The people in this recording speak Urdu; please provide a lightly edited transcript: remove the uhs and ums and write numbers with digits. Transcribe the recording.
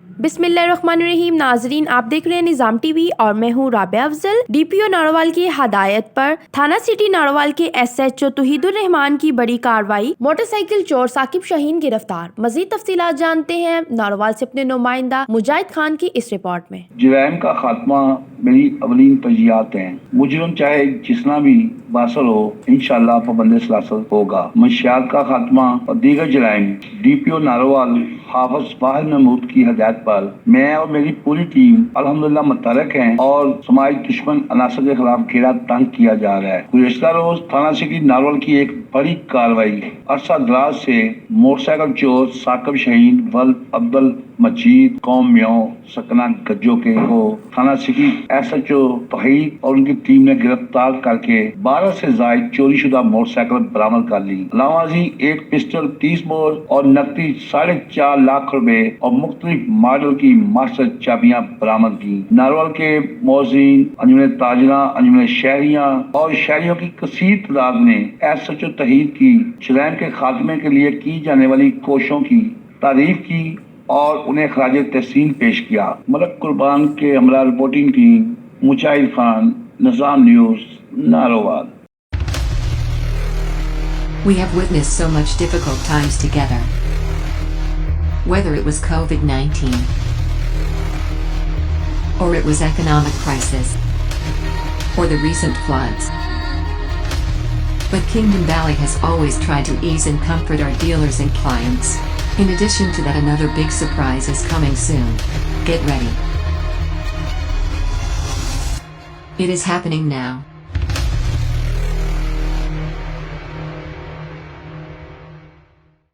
بسم اللہ الرحمن الرحیم. ناظرین، آپ دیکھ رہے ہیں نظام ٹی وی اور میں ہوں رابعہ افضل. ڈی پی او نارووال کی ہدایت پر تھانہ سٹی نارووال کے ایس ایچ او توحید الرحمان کی بڑی کارروائی. موٹر سائیکل چور ثاقب شاہین گرفتار. مزید تفصیلات جانتے ہیں نارووال سے اپنے نمائندہ مجاہد خان کی اس رپورٹ میں. جرائم کا خاتمہ میری اولین ترجیحات ہیں. مجرم چاہے جتنا بھی باثر ہو، انشاءاللہ پابند سلاسل ہوگا. منشیات کا خاتمہ اور دیگر جرائم ڈی پی او نارووال حافظ باہر محمود کی ہدایت پر میں اور میری پوری ٹیم الحمدللہ متحرک ہیں اور سماجی دشمن عناصر کے خلاف گھیرا تنگ کیا جا رہا ہے. گزشتہ روز تھانہ سٹی نارووال کی ایک بڑی کارروائی عرصہ دراز سے موٹر سائیکل چور ثاقب شاہین عبدلمجید قوم میوں سکنہ گجوکے کو تھانہ سٹی ایس ایچ او توحید اور ان کی ٹیم نے گرفتار کر کے 12 سے زائد چوری شدہ موٹر سائیکل برآمد کر لی. علاوہ ازیں ایک پسٹل 30 بور اور نقدی 4.5 لاکھ روپے اور مختلف ماڈل کی ماسٹر چابیاں برآمد کی. نارووال کے موذرین، انجمن تاجران، انجمن شہریاں اور شہریوں کی کثیر تعداد نے ایس ایچ او توحید کی جرائم کے خاتمے کے لیے کی جانے والی کوششوں کی تعریف کی اور انہیں خراج تحسین پیش کیا. ملک قربان کے ہمراہ رپورٹنگ ٹیم مجاہد خان، نظام news, Narowal. We have witnessed so much difficult times together. Whether it was COVID-19 or it was economic crisis or the recent floods. But Kingdom Valley has always tried to ease and comfort our dealers and clients. In addition to that, another big surprise is coming soon. Get ready. It is happening now.